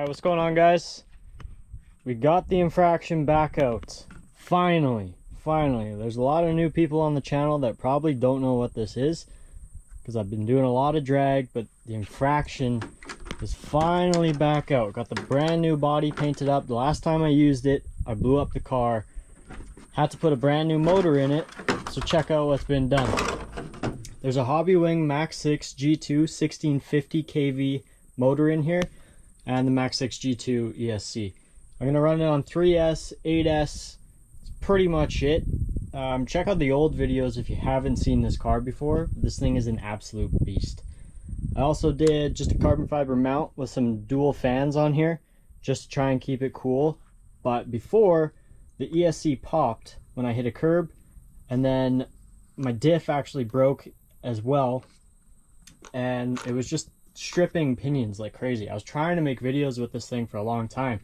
Alright, what's going on, guys? We got the Infraction back out. Finally. There's a lot of new people on the channel that probably don't know what this is, because I've been doing a lot of drag, but the Infraction is finally back out. Got the brand new body painted up. The last time I used it, I blew up the car. Had to put a brand new motor in it, so check out what's been done. There's a Hobbywing Max 6 G2 1650 kV motor in here, and the Max 6 G2 ESC. I'm gonna run it on 3S, 8S. It's pretty much it. Check out the old videos if you haven't seen this car before. This thing is an absolute beast. I also did just a carbon fiber mount with some dual fans on here, just to try and keep it cool. But before, the ESC popped when I hit a curb, and then my diff actually broke as well, and it was just stripping pinions like crazy. I was trying to make videos with this thing for a long time.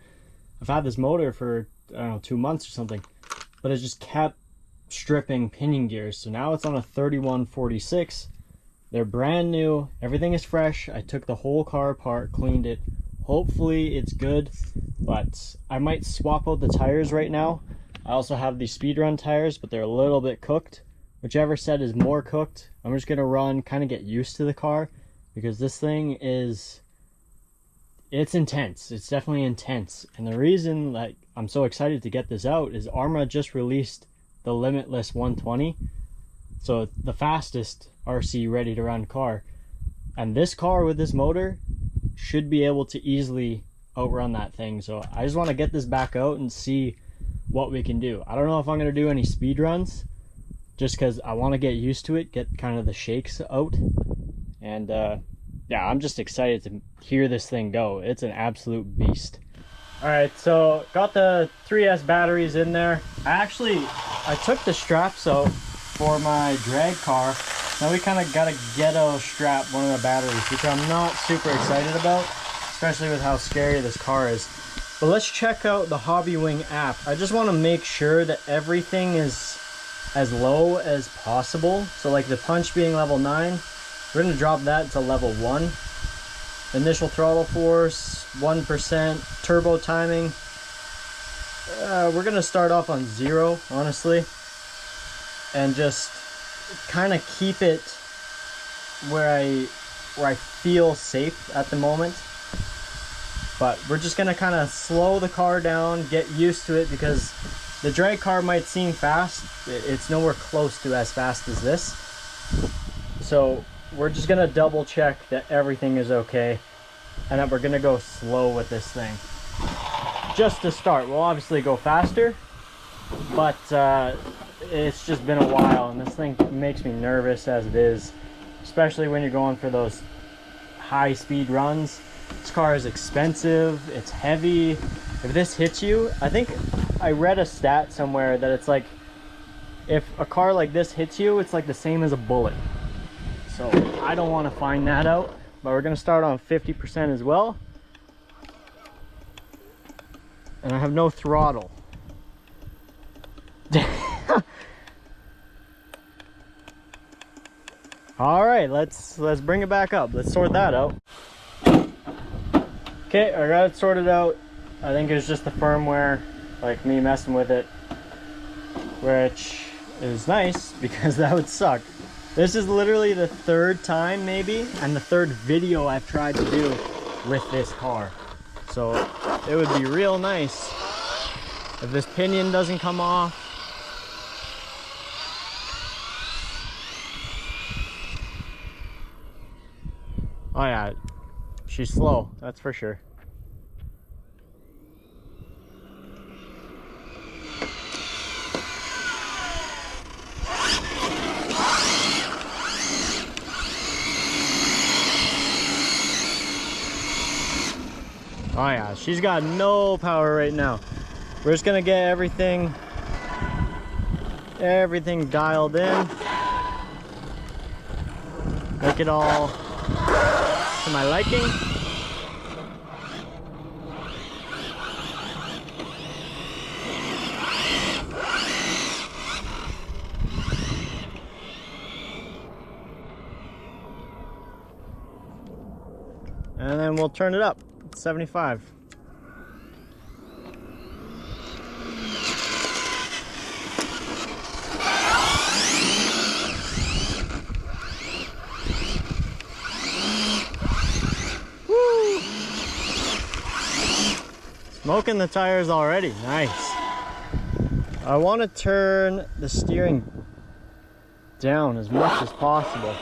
I've had this motor for, I don't know, 2 months or something, but it just kept stripping pinion gears. So now it's on a 3146. They're brand new, everything is fresh. I took the whole car apart, cleaned it. Hopefully it's good, but I might swap out the tires right now. I also have these speedrun tires, but they're a little bit cooked. Whichever set is more cooked, I'm just gonna run, kind of get used to the car, because this thing is, it's intense. It's definitely intense. And the reason like I'm so excited to get this out is Arma just released the Limitless 120. So the fastest RC ready to run car. And this car with this motor should be able to easily outrun that thing. So I just want to get this back out and see what we can do. I don't know if I'm going to do any speed runs, just because I want to get used to it, get kind of the shakes out. And yeah, I'm just excited to hear this thing go. It's an absolute beast. Alright, so got the 3S batteries in there. I took the straps out for my drag car. Now we kind of got a ghetto strap one of the batteries, which I'm not super excited about, especially with how scary this car is. But let's check out the Hobbywing app. I just want to make sure that everything is as low as possible. So like the punch being level 9, we're going to drop that to level 1. Initial throttle force, 1%. Turbo timing, we're going to start off on 0, honestly. And just kind of keep it where I feel safe at the moment. But we're just going to kind of slow the car down, get used to it, because the drag car might seem fast. It's nowhere close to as fast as this. So we're just going to double check that everything is okay, and that we're going to go slow with this thing. Just to start, we'll obviously go faster, but it's just been a while, and this thing makes me nervous as it is, especially when you're going for those high speed runs. This car is expensive, it's heavy. If this hits you, I think I read a stat somewhere that it's like, if a car like this hits you, it's like the same as a bullet. So I don't want to find that out, but we're going to start on 50% as well. And I have no throttle. All right, let's bring it back up. Let's sort that out. Okay, I got it sorted out. I think it's just the firmware, like me messing with it, which is nice because that would suck. This is literally the 3rd time maybe, and the 3rd video I've tried to do with this car. So it would be real nice if this pinion doesn't come off. Oh yeah, she's slow, that's for sure. Oh yeah, she's got no power right now. We're just gonna get everything dialed in. Make it all to my liking. and then we'll turn it up. 75. Smoking the tires already, nice. I want to turn the steering down as much as possible.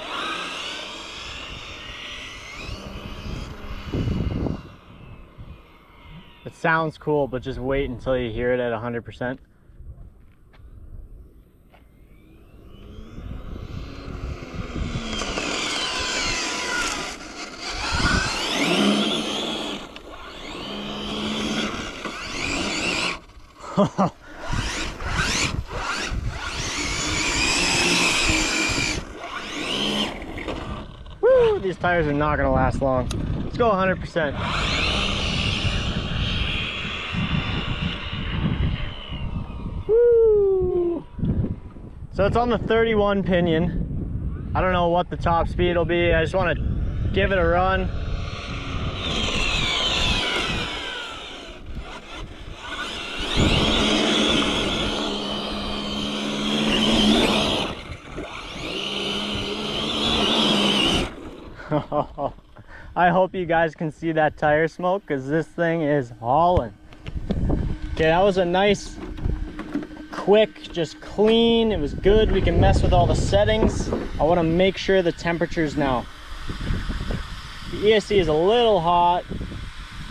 It sounds cool, but just wait until you hear it at 100%. Woo, these tires are not gonna last long. Let's go 100%. Woo. So it's on the 31 pinion. I don't know what the top speed will be. I just want to give it a run. I hope you guys can see that tire smoke, because this thing is hauling. Okay, that was a nice, quick, just clean. It was good. We can mess with all the settings. I want to make sure the temperatures now. The ESC is a little hot.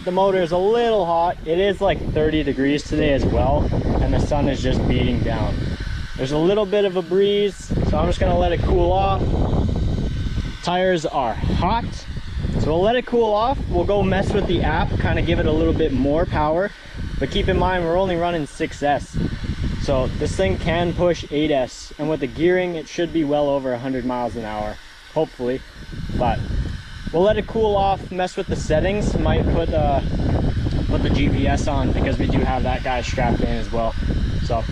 The motor is a little hot. It is like 30 degrees today as well, and the sun is just beating down. There's a little bit of a breeze, so I'm just going to let it cool off. Tires are hot, so we'll let it cool off. We'll go mess with the app, kind of give it a little bit more power, but keep in mind we're only running 6S, so this thing can push 8S, and with the gearing it should be well over 100 miles an hour, hopefully. But we'll let it cool off, mess with the settings. Might put the GPS on, because we do have that guy strapped in as well. So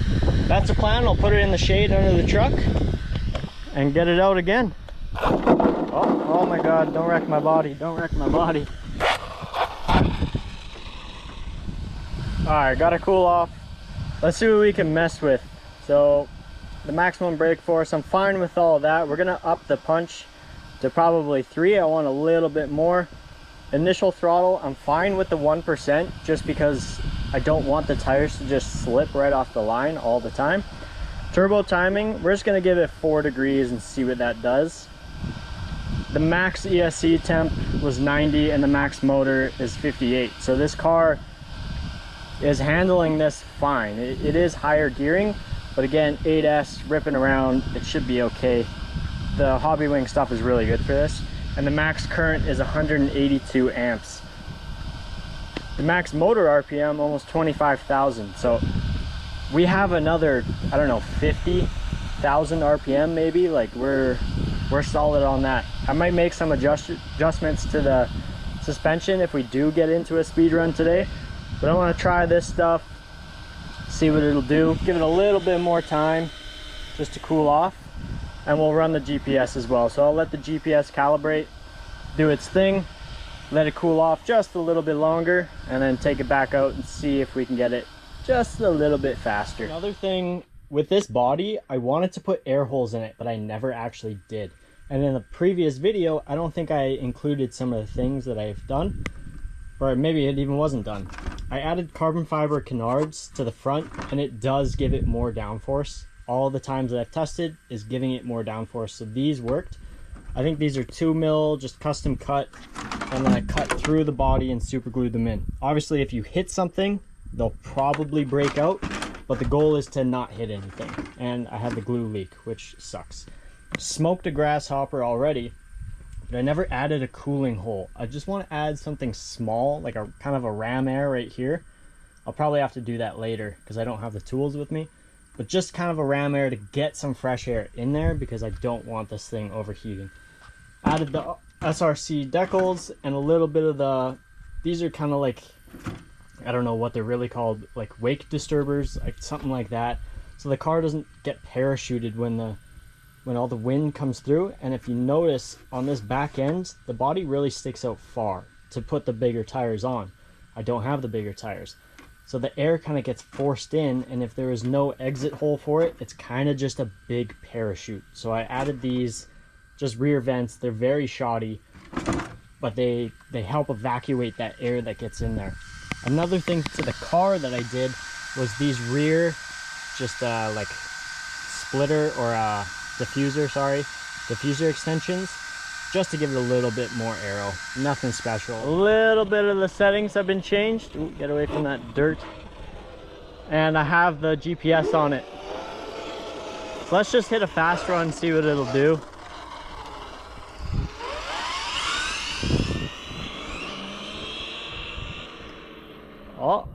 that's the plan. I'll put it in the shade under the truck and get it out again. Oh my god, don't wreck my body, don't wreck my body. Alright, gotta cool off. Let's see what we can mess with. So, the maximum brake force, I'm fine with all of that. We're gonna up the punch to probably 3. I want a little bit more. Initial throttle, I'm fine with the 1%, just because I don't want the tires to just slip right off the line all the time. Turbo timing, we're just gonna give it 4 degrees and see what that does. The max ESC temp was 90 and the max motor is 58. So this car is handling this fine. It is higher gearing, but again, 8S ripping around, it should be okay. The Hobbywing stuff is really good for this. And the max current is 182 amps. The max motor RPM, almost 25,000. So we have another, I don't know, 50,000 RPM maybe. Like we're solid on that. I might make some adjustments to the suspension if we do get into a speed run today, but I want to try this stuff, see what it'll do, give it a little bit more time just to cool off, and we'll run the GPS as well. So I'll let the GPS calibrate, do its thing, let it cool off just a little bit longer, and then take it back out and see if we can get it just a little bit faster. Another thing with this body, I wanted to put air holes in it, but I never actually did. And in the previous video, I don't think I included some of the things that I've done, or maybe it even wasn't done. I added carbon fiber canards to the front, and it does give it more downforce. All the times that I've tested is giving it more downforce, so these worked. I think these are 2 mil, just custom cut, and then I cut through the body and super glued them in. Obviously, if you hit something, they'll probably break out, but the goal is to not hit anything. And I had the glue leak, which sucks. Smoked a grasshopper already, but I never added a cooling hole. I just want to add something small, like a kind of a ram air right here. I'll probably have to do that later because I don't have the tools with me, but just kind of a ram air to get some fresh air in there, because I don't want this thing overheating. Added the SRC decals and a little bit of the, these are kind of like, I don't know what they're really called, like wake disturbers, like something like that, so the car doesn't get parachuted when all the wind comes through. And if you notice on this back end, the body really sticks out far to put the bigger tires on. I don't have the bigger tires, so the air kind of gets forced in, and if there is no exit hole for it, it's kind of just a big parachute. So I added these just rear vents. They're very shoddy, but they help evacuate that air that gets in there. Another thing to the car that I did was these rear, just like splitter or diffuser extensions, just to give it a little bit more aero. Nothing special. A little bit of the settings have been changed. Ooh, get away from that dirt. And I have the GPS on it. So let's just hit a fast run, see what it'll do. Oh,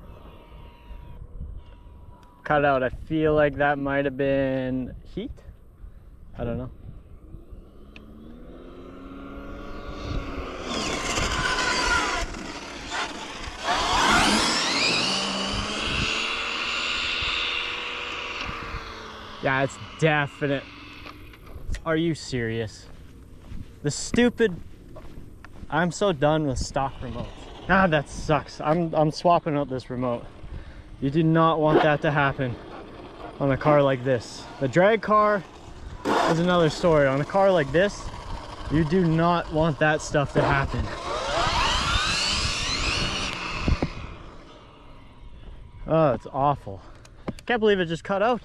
cut out. I feel like that might have been heat. I don't know. Yeah, it's definite. Are you serious? The stupid... I'm so done with stock remotes. Ah, that sucks. I'm swapping out this remote. You do not want that to happen on a car like this. The drag car is another story. On a car like this, you do not want that stuff to happen. Oh, it's awful. Can't believe it just cut out.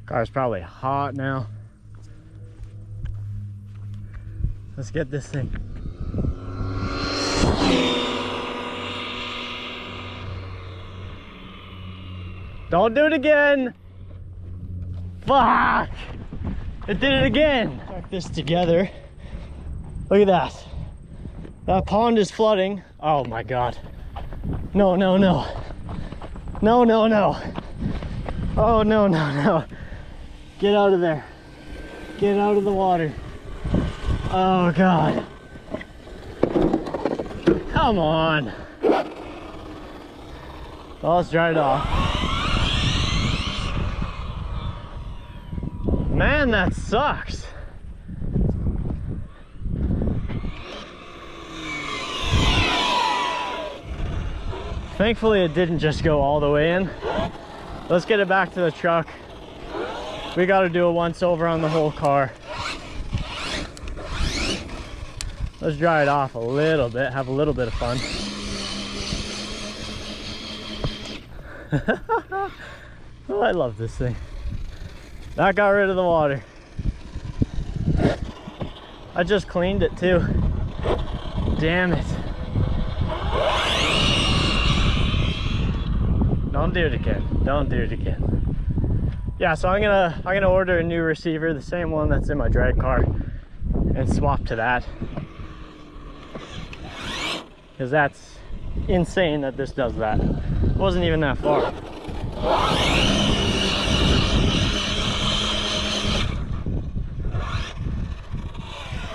Car's probably hot now. Let's get this thing. Don't do it again! Fuck! It did it again! Check this together. Look at that. That pond is flooding. Oh my god. No, no, no. No, no, no. Oh, no, no, no. Get out of there. Get out of the water. Oh god. Come on. Oh, let's dry it off. Man, that sucks. Thankfully, it didn't just go all the way in. Let's get it back to the truck. We got to do a once over on the whole car. Let's dry it off a little bit, have a little bit of fun. Oh, I love this thing. That got rid of the water. I just cleaned it too. Damn it. Don't do it again. Don't do it again. Yeah, so I'm gonna order a new receiver, the same one that's in my drag car, and swap to that. Because that's insane that this does that. It wasn't even that far.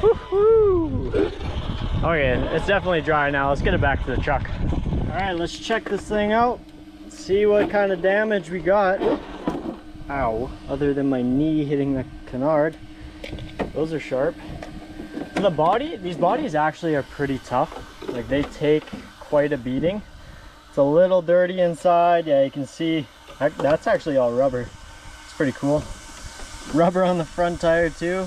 Woohoo! Okay, it's definitely dry now. Let's get it back to the truck. All right, let's check this thing out. See what kind of damage we got. Ow, other than my knee hitting the canard. Those are sharp. The body, these bodies actually are pretty tough. Like, they take quite a beating. It's a little dirty inside. Yeah, you can see that's actually all rubber. It's pretty cool. Rubber on the front tire too.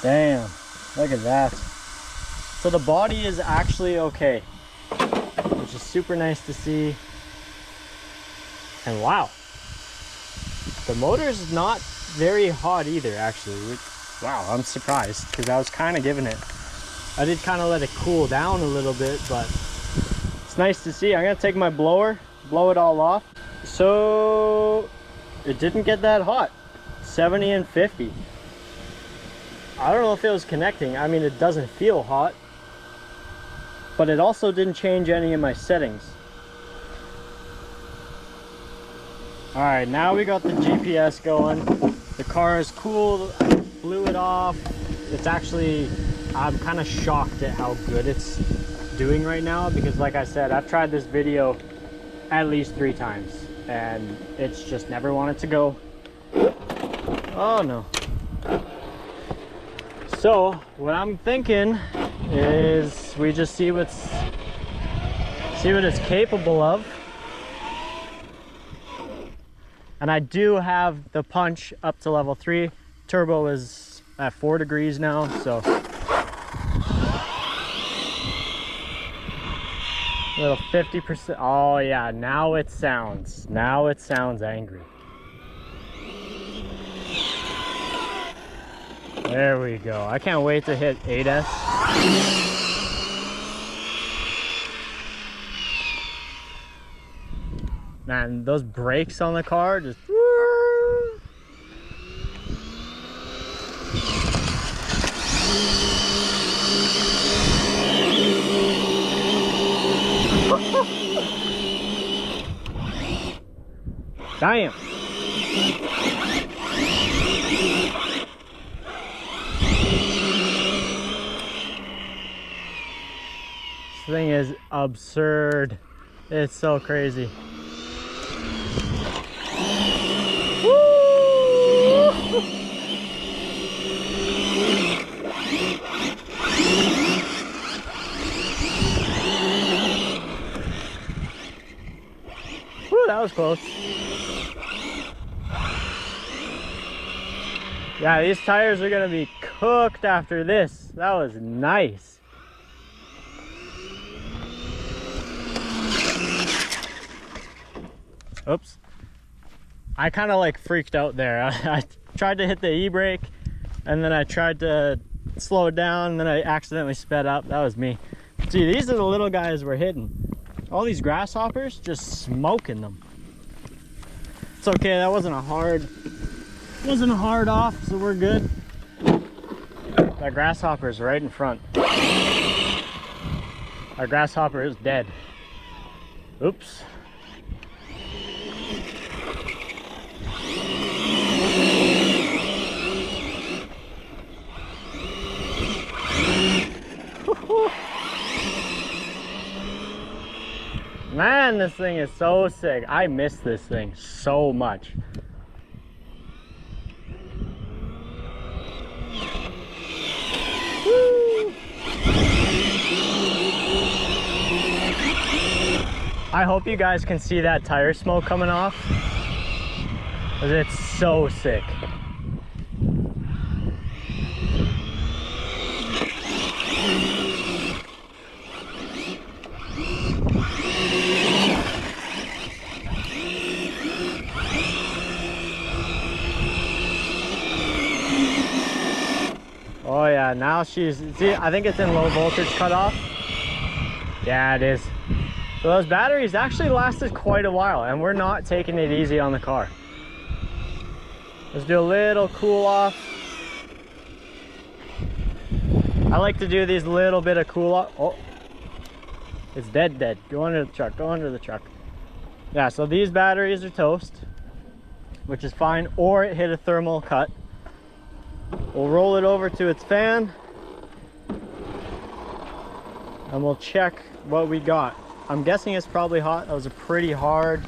Damn, look at that. So the body is actually okay, which is super nice to see. And wow, the motor's not very hot either, actually. Wow, I'm surprised, because I was kind of giving it. I did kind of let it cool down a little bit, but it's nice to see. I'm gonna take my blower, blow it all off. So it didn't get that hot. 70 and 50. I don't know if it was connecting. I mean, it doesn't feel hot, but it also didn't change any of my settings. All right, now we got the GPS going. The car is cool. I blew it off. It's actually, I'm kind of shocked at how good it's doing right now, because like I said, I've tried this video at least 3 times and it's just never wanted to go. Oh no. So what I'm thinking is we just see what it's capable of. And I do have the punch up to level 3. Turbo is at 4 degrees now, so little 50%. Oh yeah, now it sounds angry. There we go. I can't wait to hit 8S. Man, those brakes on the car just damn. This thing is absurd. It's so crazy. Woo! Woo, that was close. Yeah, these tires are gonna be cooked after this. That was nice. Oops. I kind of like freaked out there. I tried to hit the e-brake and then I tried to slow it down and then I accidentally sped up. That was me. See, these are the little guys we're hitting. All these grasshoppers, just smoking them. It's okay, that wasn't a hard off, so we're good. That grasshopper is right in front. Our grasshopper is dead. Oops. Man, this thing is so sick. I miss this thing so much. Woo! I hope you guys can see that tire smoke coming off, because it's so sick. Oh yeah, now she's, see, I think it's in low voltage cutoff. Yeah, it is. So those batteries actually lasted quite a while and we're not taking it easy on the car. Let's do a little cool off. I like to do these little bit of cool off. Oh, it's dead. Go under the truck, go under the truck. Yeah, so these batteries are toast, which is fine, or it hit a thermal cut. We'll roll it over to its fan and we'll check what we got. I'm guessing it's probably hot. That was a pretty hard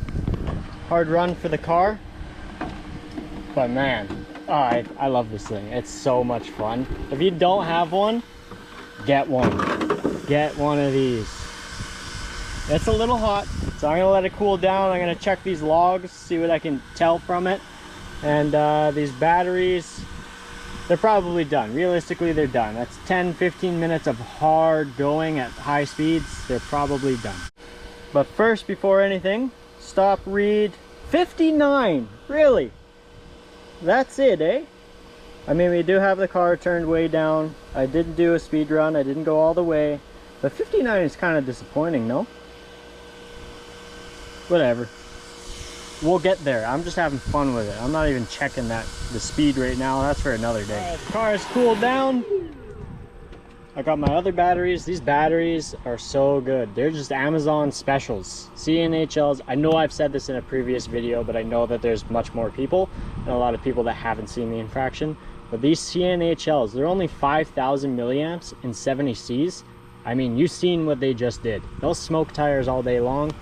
run for the car, but man, I love this thing. It's so much fun. If you don't have one, get one of these. It's a little hot, so I'm gonna let it cool down. I'm gonna check these logs, see what I can tell from it, and these batteries, they're probably done. Realistically, they're done. That's 10-15 minutes of hard going at high speeds. They're probably done. But first, before anything, stop, read. 59, really? That's it, eh? I mean, we do have the car turned way down. I didn't do a speed run. I didn't go all the way. But 59 is kind of disappointing, no? Whatever. We'll get there. I'm just having fun with it. I'm not even checking the speed right now. That's for another day. Right, the car has cooled down. I got my other batteries. These batteries are so good. They're just Amazon specials. CNHLs. I know I've said this in a previous video, but I know that there's much more people and a lot of people that haven't seen the Infraction. But these CNHLs, they're only 5,000 milliamps in 70Cs. I mean, you've seen what they just did. They'll smoke tires all day long.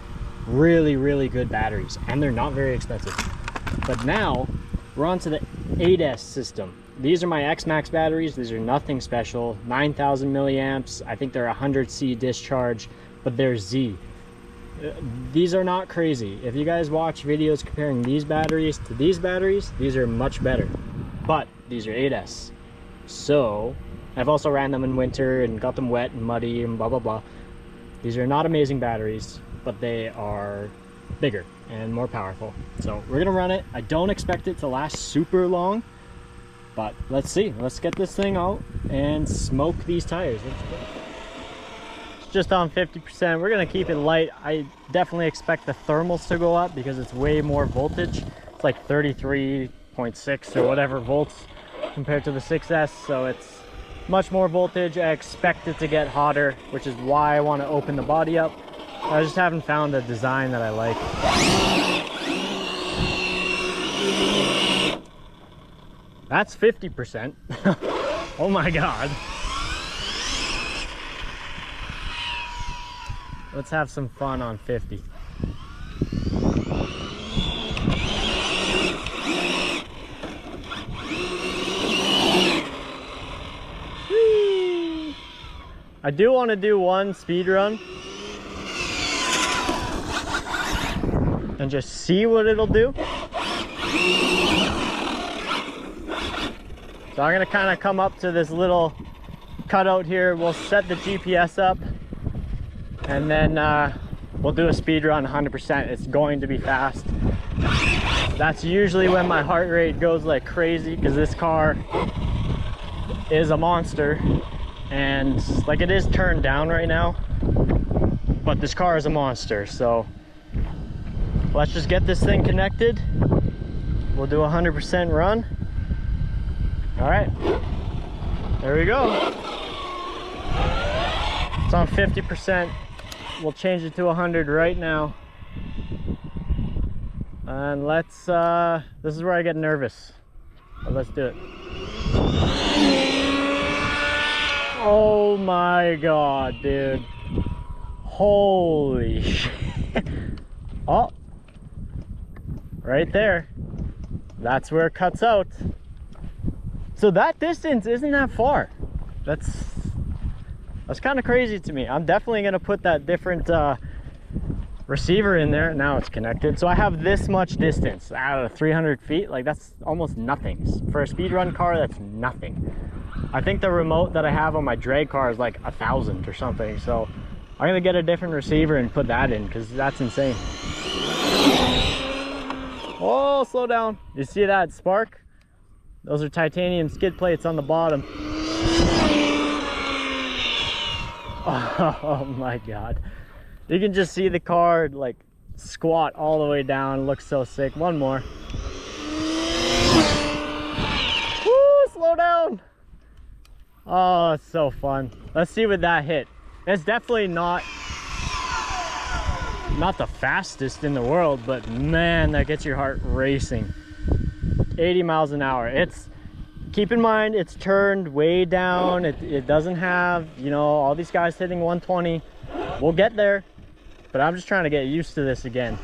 Really good batteries, and they're not very expensive. But now we're on to the 8S system. these are my X Max batteries. These are nothing special, 9,000 milliamps. I think they're 100C discharge, but they're Z. These are not crazy. If you guys watch videos comparing these batteries to these batteries, these are much better, but these are 8S. So I've also ran them in winter and got them wet and muddy and blah blah blah. These are not amazing batteries, but they are bigger and more powerful. So we're gonna run it. I don't expect it to last super long, but let's see. Let's get this thing out and smoke these tires. Let's go. It's just on 50%. We're gonna keep it light. I definitely expect the thermals to go up because it's way more voltage. It's like 33.6 or whatever volts compared to the 6S, so it's much more voltage. I expect it to get hotter, which is why I want to open the body up. I just haven't found a design that I like. That's 50%. Oh my god. Let's have some fun on 50. I do want to do one speed run and just see what it'll do. So I'm going to kind of come up to this little cutout here. We'll set the GPS up and then we'll do a speed run 100%. It's going to be fast. That's usually when my heart rate goes like crazy because this car is a monster. And like, it is turned down right now, but this car is a monster. So let's just get this thing connected. We'll do a 100% run. All right, there we go. It's on 50%. We'll change it to 100 right now. And let's, this is where I get nervous, but let's do it. Oh my god, dude. Holy shit. Oh, right there. That's where it cuts out. So that distance isn't that far. That's kind of crazy to me. I'm definitely gonna put that different receiver in there. Now it's connected. So I have this much distance out of 300 feet. Like, that's almost nothing. For a speedrun car, that's nothing. I think the remote that I have on my drag car is like 1,000 or something. So I'm gonna get a different receiver and put that in because that's insane. Oh, slow down. You see that spark? Those are titanium skid plates on the bottom. Oh my god. You can just see the car like squat all the way down. It looks so sick. One more. Woo, slow down. Oh, it's so fun. Let's see what that hit. It's definitely not the fastest in the world, but man, that gets your heart racing. 80 miles an hour. It's, keep in mind, it's turned way down. It doesn't have, you know, all these guys hitting 120. We'll get there, but I'm just trying to get used to this again.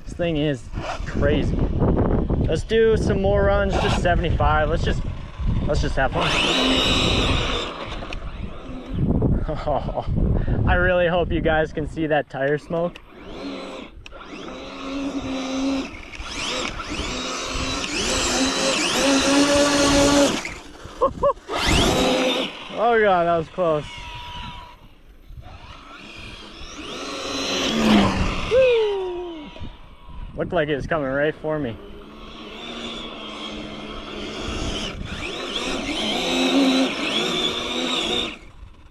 This thing is crazy. Let's do some more runs, just 75. Let's just have fun. Oh, I really hope you guys can see that tire smoke. Oh god, that was close. Woo! Looked like it was coming right for me.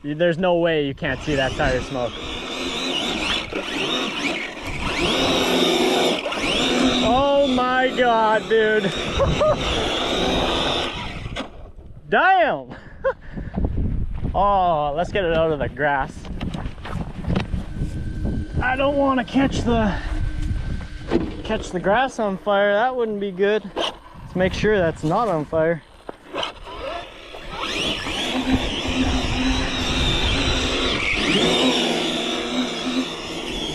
There's no way you can't see that tire smoke. Oh my god, dude. Damn. Oh, let's get it out of the grass. I don't want to catch the grass on fire. That wouldn't be good. Let's make sure that's not on fire.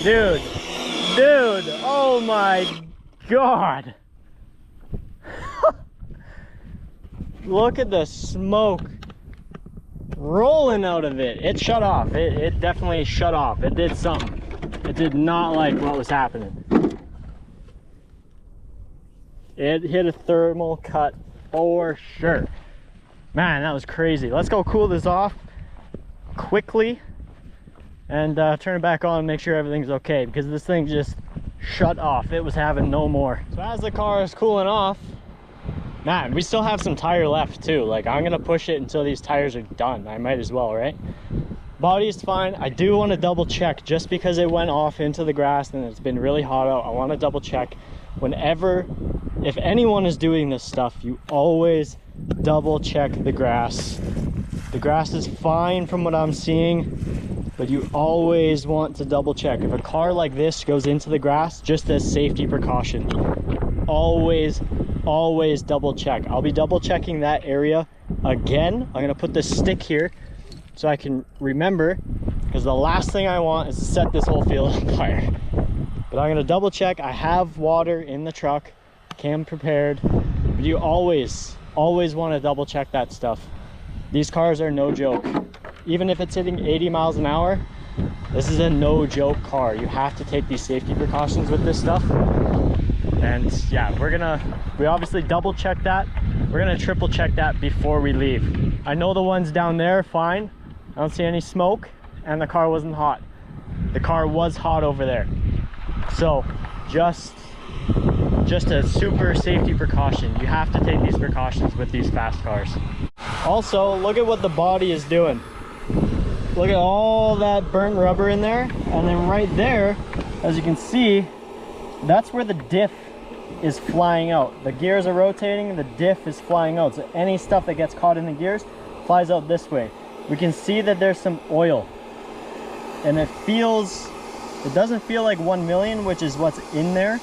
Dude, oh my god. Look at the smoke rolling out of it. It shut off. It definitely shut off. It did something. It did not like what was happening. It hit a thermal cut for sure. Man, that was crazy. Let's go cool this off quickly and turn it back on and make sure everything's okay, because this thing just shut off. It was having no more. So as the car is cooling off, man, we still have some tire left too. Like, I'm gonna push it until these tires are done. I might as well, right? Body is fine. I do want to double check, just because it went off into the grass and it's been really hot out. I want to double check. Whenever, if anyone is doing this stuff, you always double check the grass. The grass is fine from what I'm seeing, but you always want to double check. If a car like this goes into the grass, just as safety precaution, always double check. I'll be double checking that area again. I'm gonna put this stick here so I can remember, because the last thing I want is to set this whole field on fire. But I'm gonna double check. I have water in the truck, cam prepared, but you always want to double check that stuff. These cars are no joke. Even if it's hitting 80 miles an hour, this is a no joke car. You have to take these safety precautions with this stuff. And yeah, we obviously double check that. We're gonna triple check that before we leave. I know the ones down there are fine. I don't see any smoke, and the car wasn't hot. The car was hot over there. So just a super safety precaution. You have to take these precautions with these fast cars. Also, look at what the body is doing. Look at all that burnt rubber in there, and then right there, as you can see, that's where the diff is flying out. The gears are rotating, the diff is flying out. So any stuff that gets caught in the gears flies out this way. We can see that there's some oil, and it doesn't feel like 1 million, which is what's in there.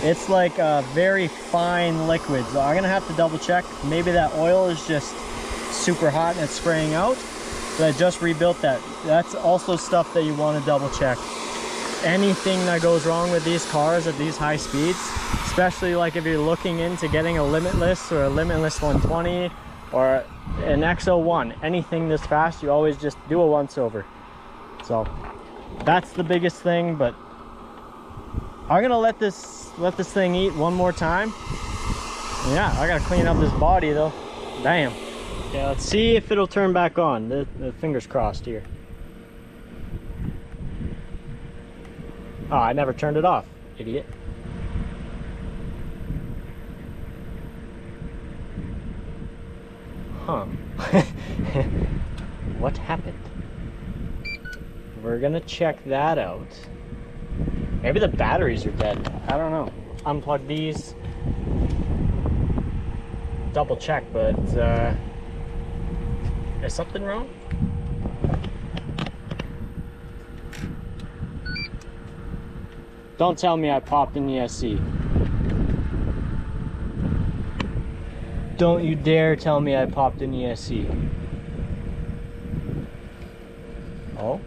It's like a very fine liquid. So I'm gonna have to double check. Maybe that oil is just super hot and it's spraying out. But I just rebuilt that. That's also stuff that you want to double check. Anything that goes wrong with these cars at these high speeds, especially like if you're looking into getting a Limitless or a Limitless 120 or an XO1, anything this fast, you always just do a once over. So that's the biggest thing. But I'm gonna let this thing eat one more time. Yeah, I gotta clean up this body though. Damn. Okay, let's see if it'll turn back on. The fingers crossed here. Oh, I never turned it off, idiot. Huh. What happened? We're gonna check that out. Maybe the batteries are dead. I don't know. Unplug these. Double check, but is something wrong? Don't tell me I popped in the ESC. Don't you dare tell me I popped in the ESC. Oh?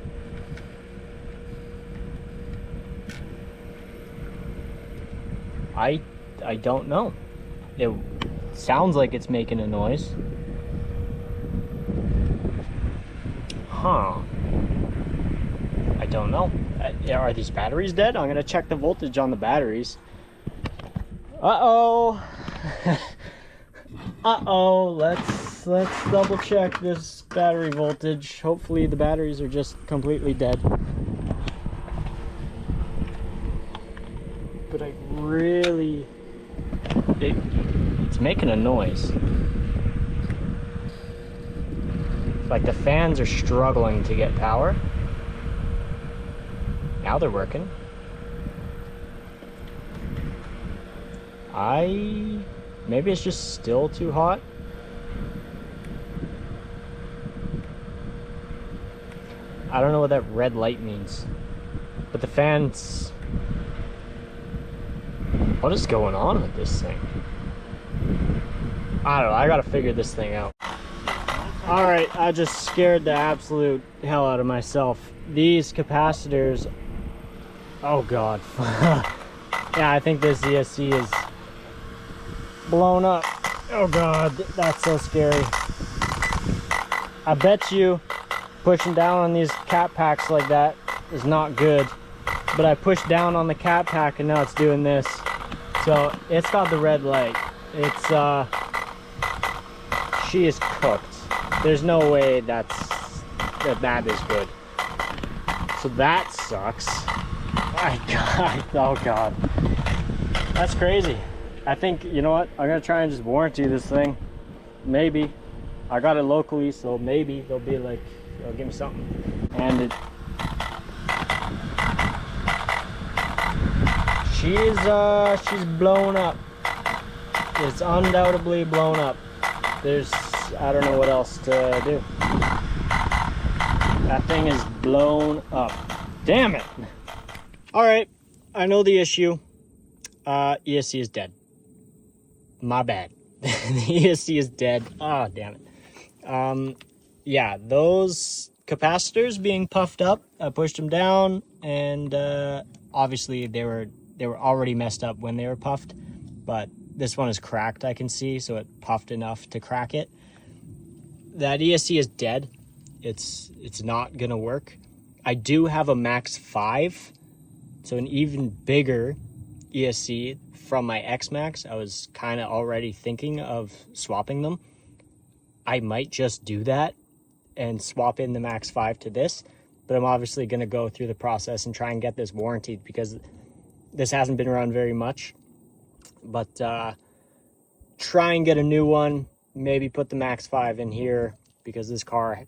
I don't know. It sounds like it's making a noise. Huh. I don't know. Are these batteries dead? I'm gonna check the voltage on the batteries. Uh-oh. Uh-oh. Let's double check this battery voltage. Hopefully the batteries are just completely dead. But I really... It's making a noise. Like the fans are struggling to get power. Now they're working. Maybe it's just still too hot. I don't know what that red light means. But the fans... What is going on with this thing? I don't know, I gotta figure this thing out. Alright, I just scared the absolute hell out of myself. These capacitors... Oh god. Yeah, I think this ESC is blown up. Oh God, that's so scary. I bet you pushing down on these cat packs like that is not good. But I pushed down on the cat pack and now it's doing this. So it's got the red light. It's, she is cooked. There's no way that is good. So that sucks. My God, oh God. That's crazy. I think, you know what? I'm gonna try and just warranty this thing. Maybe. I got it locally, so maybe they'll be like, they'll give me something. And she's blown up. It's undoubtedly blown up. I don't know what else to do. That thing is blown up. Damn it. All right, I know the issue. ESC is dead. My bad. The ESC is dead. Oh, damn it. Yeah, those capacitors being puffed up, I pushed them down, and obviously they were already messed up when they were puffed, but this one is cracked, I can see, so it puffed enough to crack it. That ESC is dead. It's not gonna work. I do have a Max 5, so an even bigger ESC from my X-Max. I was kind of already thinking of swapping them. I might just do that and swap in the Max 5 to this, but I'm obviously going to go through the process and try and get this warranted because this hasn't been around very much. But try and get a new one, maybe put the Max 5 in here because this car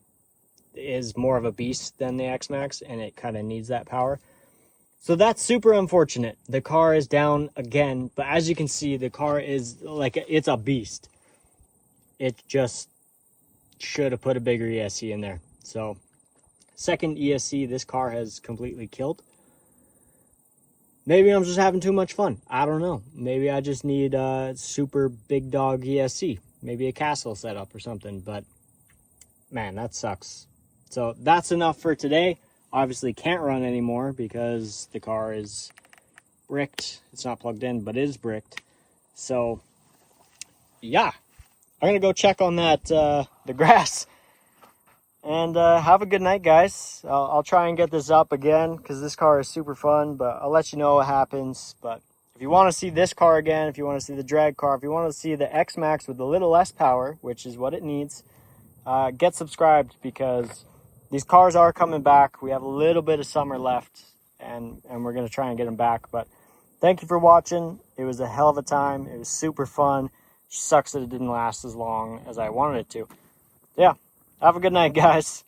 is more of a beast than the X-Max and it kind of needs that power. So that's super unfortunate. The car is down again, but as you can see, the car is like, it's a beast. It just should have put a bigger ESC in there. So second ESC this car has completely killed. Maybe I'm just having too much fun. I don't know. Maybe I just need a super big dog ESC. Maybe a castle setup or something, but man, that sucks. So that's enough for today. Obviously can't run anymore because the car is bricked. It's not plugged in, but it is bricked. So yeah, I'm gonna go check on that, the grass. And have a good night, guys. I'll try and get this up again because this car is super fun, but I'll let you know what happens. But if you want to see this car again, if you want to see the drag car, if you want to see the X-Max with a little less power, which is what it needs, get subscribed because these cars are coming back. We have a little bit of summer left, and we're going to try and get them back. But thank you for watching. It was a hell of a time. It was super fun. Sucks that it didn't last as long as I wanted it to. Yeah, have a good night, guys.